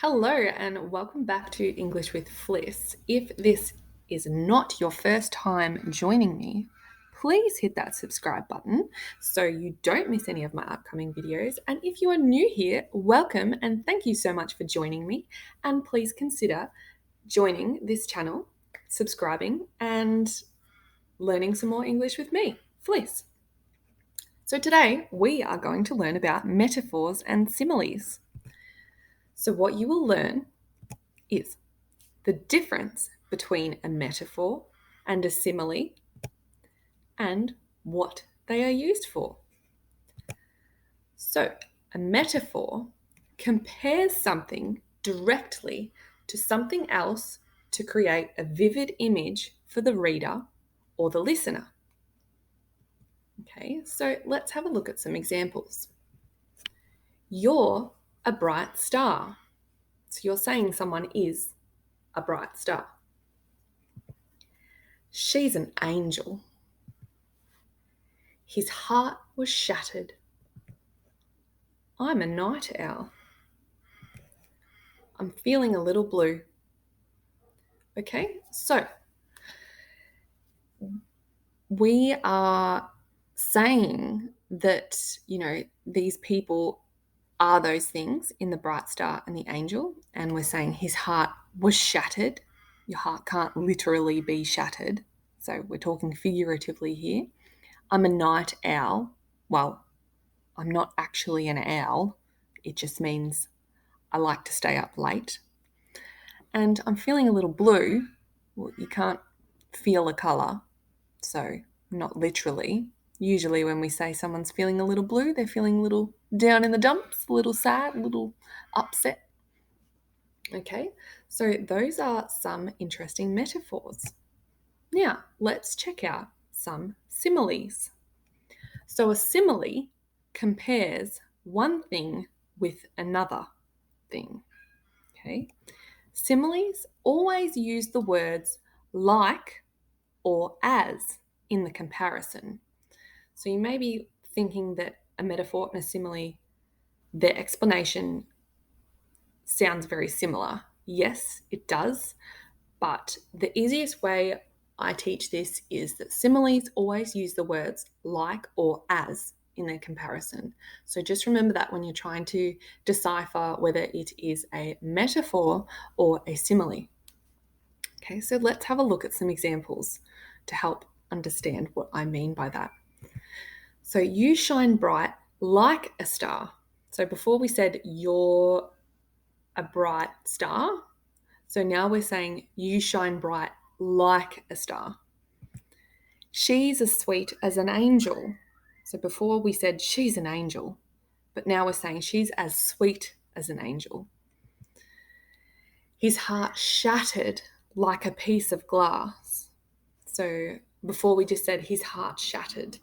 Hello, and welcome back to English with Fliss. If this is not your first time joining me, please hit that subscribe button so you don't miss any of my upcoming videos. And if you are new here, welcome and thank you so much for joining me. And please consider joining this channel, subscribing, and learning some more English with me, Fliss. So today we are going to learn about metaphors and similes. So what you will learn is the difference between a metaphor and a simile and what they are used for. So, a metaphor compares something directly to something else to create a vivid image for the reader or the listener. Okay, so let's have a look at some examples. You're a bright star. So you're saying someone is a bright star. She's an angel. His heart was shattered. I'm a night owl. I'm feeling a little blue. Okay, so we are saying that, these people are those things in the bright star and the angel, and we're saying his heart was shattered. Your heart can't literally be shattered, so we're talking figuratively here. I'm a night owl. Well, I'm not actually an owl. It just means I like to stay up late. And I'm feeling a little blue. Well, you can't feel a colour, so not literally. Usually when we say someone's feeling a little blue, they're feeling a little down in the dumps, a little sad, a little upset. Okay, so those are some interesting metaphors. Now, let's check out some similes. So a simile compares one thing with another thing. Okay, similes always use the words like or as in the comparison. So you may be thinking that a metaphor and a simile, their explanation sounds very similar. Yes, it does. But the easiest way I teach this is that similes always use the words like or as in their comparison. So just remember that when you're trying to decipher whether it is a metaphor or a simile. Okay, so let's have a look at some examples to help understand what I mean by that. So you shine bright like a star. So before we said you're a bright star. So now we're saying you shine bright like a star. She's as sweet as an angel. So before we said she's an angel, but now we're saying she's as sweet as an angel. His heart shattered like a piece of glass. So before we just said his heart shattered.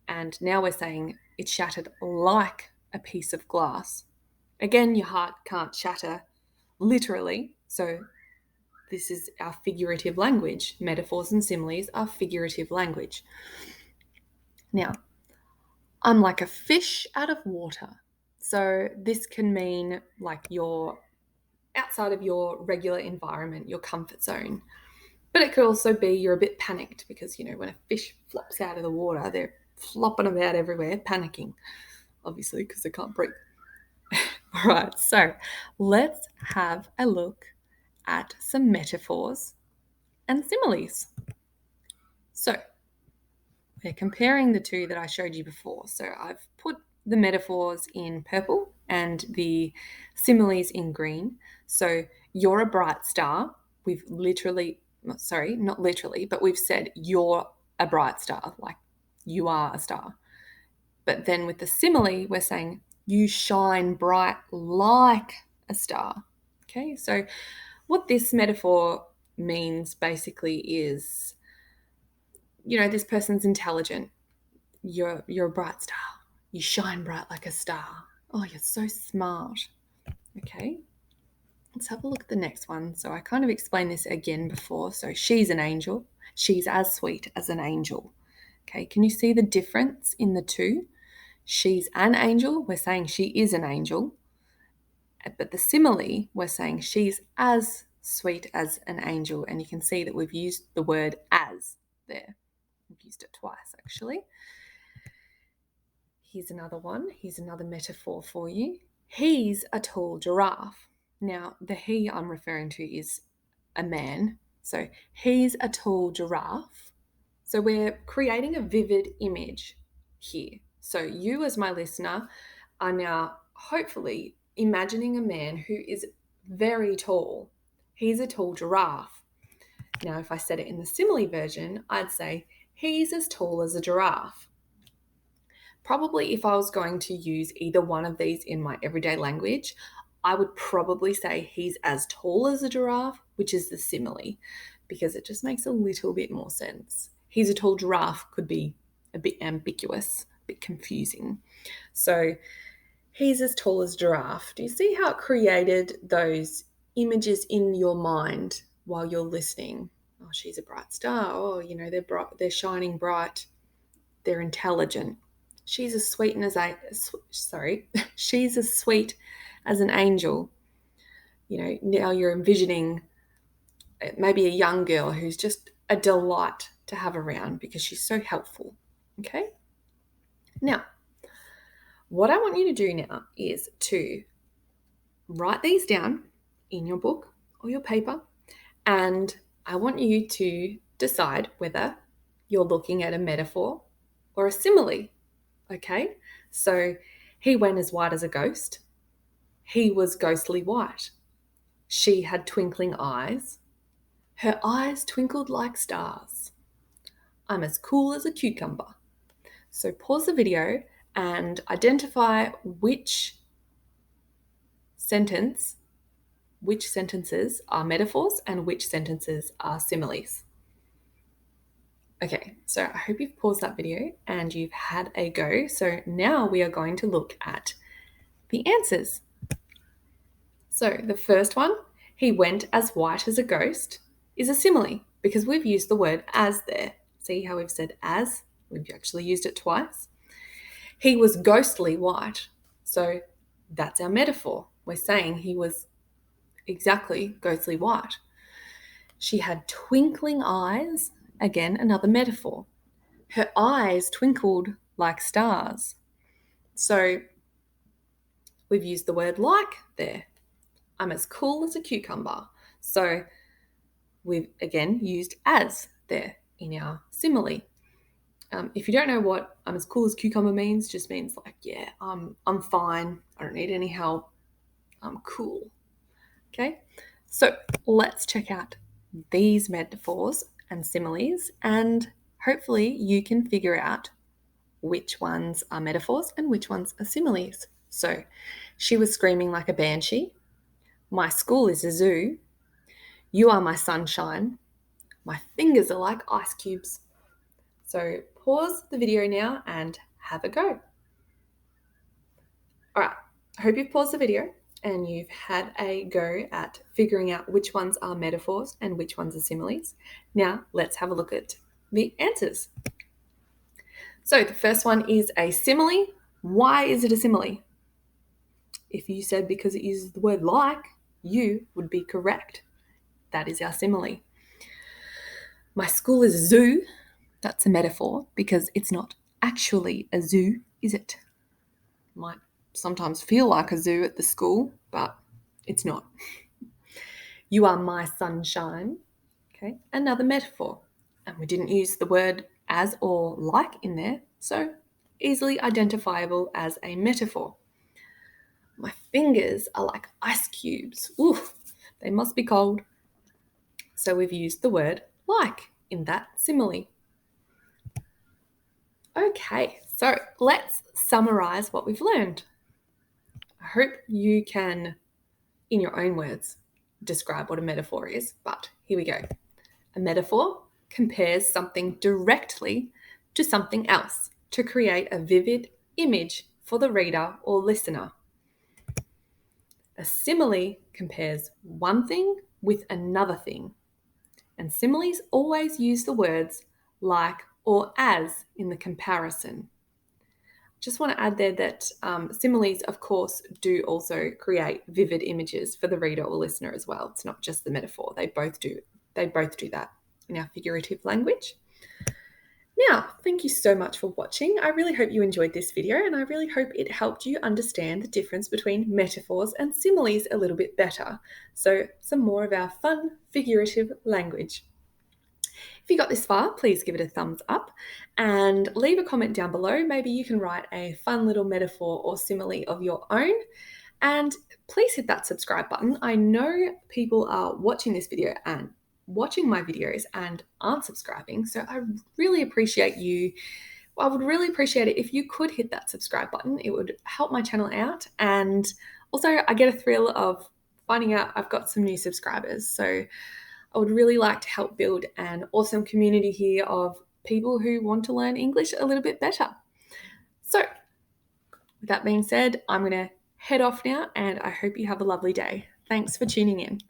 And now we're saying it shattered like a piece of glass. Again, your heart can't shatter literally. So this is our figurative language. Metaphors and similes are figurative language. Now, I'm like a fish out of water. So this can mean like you're outside of your regular environment, your comfort zone. But it could also be you're a bit panicked because, when a fish flops out of the water, they're flopping about everywhere, panicking, obviously, because they can't breathe. All right, so let's have a look at some metaphors and similes. So we're comparing the two that I showed you before. So I've put the metaphors in purple and the similes in green. So you're a bright star. We've literally, sorry, not literally, but we've said you're a bright star, like you are a star. But then with the simile, we're saying you shine bright like a star. Okay, so what this metaphor means basically is, this person's intelligent. You're a bright star. You shine bright like a star. Oh, you're so smart. Okay, let's have a look at the next one. So I kind of explained this again before. So she's an angel. She's as sweet as an angel. Okay, can you see the difference in the two? She's an angel. We're saying she is an angel. But the simile, we're saying she's as sweet as an angel. And you can see that we've used the word as there. We've used it twice, actually. Here's another one. Here's another metaphor for you. He's a tall giraffe. Now, the he I'm referring to is a man. So he's a tall giraffe. So we're creating a vivid image here. So you, as my listener, are now hopefully imagining a man who is very tall. He's a tall giraffe. Now, if I said it in the simile version, I'd say he's as tall as a giraffe. Probably if I was going to use either one of these in my everyday language, I would probably say he's as tall as a giraffe, which is the simile, because it just makes a little bit more sense. He's a tall giraffe could be a bit ambiguous, a bit confusing. So he's as tall as a giraffe. Do you see how it created those images in your mind while you're listening? Oh, she's a bright star. Oh, they're bright, they're shining bright. They're intelligent. She's as sweet she's as sweet as an angel. Now you're envisioning maybe a young girl who's just a delight to have around because she's so helpful. Okay? Now, what I want you to do now is to write these down in your book or your paper, and I want you to decide whether you're looking at a metaphor or a simile. Okay, so he went as white as a ghost. He was ghostly white. She had twinkling eyes. Her eyes twinkled like stars. I'm as cool as a cucumber. So pause the video and identify which sentences are metaphors and which sentences are similes. Okay, so I hope you've paused that video and you've had a go. So now we are going to look at the answers. So the first one, he went as white as a ghost, is a simile because we've used the word as there. See how we've said as? We've actually used it twice. He was ghostly white. So that's our metaphor. We're saying he was exactly ghostly white. She had twinkling eyes. Again, another metaphor. Her eyes twinkled like stars. So we've used the word like there. I'm as cool as a cucumber. So we've again used as there in our simile. If you don't know what I'm as cool as cucumber means, just means like, yeah, I'm fine. I don't need any help. I'm cool. Okay, so let's check out these metaphors and similes, and hopefully you can figure out which ones are metaphors and which ones are similes. So she was screaming like a banshee. My school is a zoo. You are my sunshine. My fingers are like ice cubes. So pause the video now and have a go. All right, I hope you've paused the video and you've had a go at figuring out which ones are metaphors and which ones are similes. Now let's have a look at the answers. So the first one is a simile. Why is it a simile? If you said because it uses the word like, you would be correct. That is our simile. My school is a zoo. That's a metaphor because it's not actually a zoo, is it? Might sometimes feel like a zoo at the school, but it's not. You are my sunshine. Okay, another metaphor. And we didn't use the word as or like in there, so easily identifiable as a metaphor. My fingers are like ice cubes. Ooh, they must be cold. So we've used the word like in that simile. Okay, so let's summarize what we've learned. I hope you can, in your own words, describe what a metaphor is, but here we go. A metaphor compares something directly to something else to create a vivid image for the reader or listener. A simile compares one thing with another thing, and similes always use the words like or as in the comparison. just want to add there that similes, of course, do also create vivid images for the reader or listener as well. It's not just the metaphor. They both do. They both do that in our figurative language. Now, thank you so much for watching. I really hope you enjoyed this video, and I really hope it helped you understand the difference between metaphors and similes a little bit better. So, some more of our fun figurative language. If you got this far, please give it a thumbs up and leave a comment down below. Maybe you can write a fun little metaphor or simile of your own. And please hit that subscribe button. I know people are watching this video and watching my videos and aren't subscribing. So I really appreciate you. I would really appreciate it if you could hit that subscribe button. It would help my channel out. And also, I get a thrill of finding out I've got some new subscribers. So I would really like to help build an awesome community here of people who want to learn English a little bit better. So, with that being said, I'm going to head off now, and I hope you have a lovely day. Thanks for tuning in.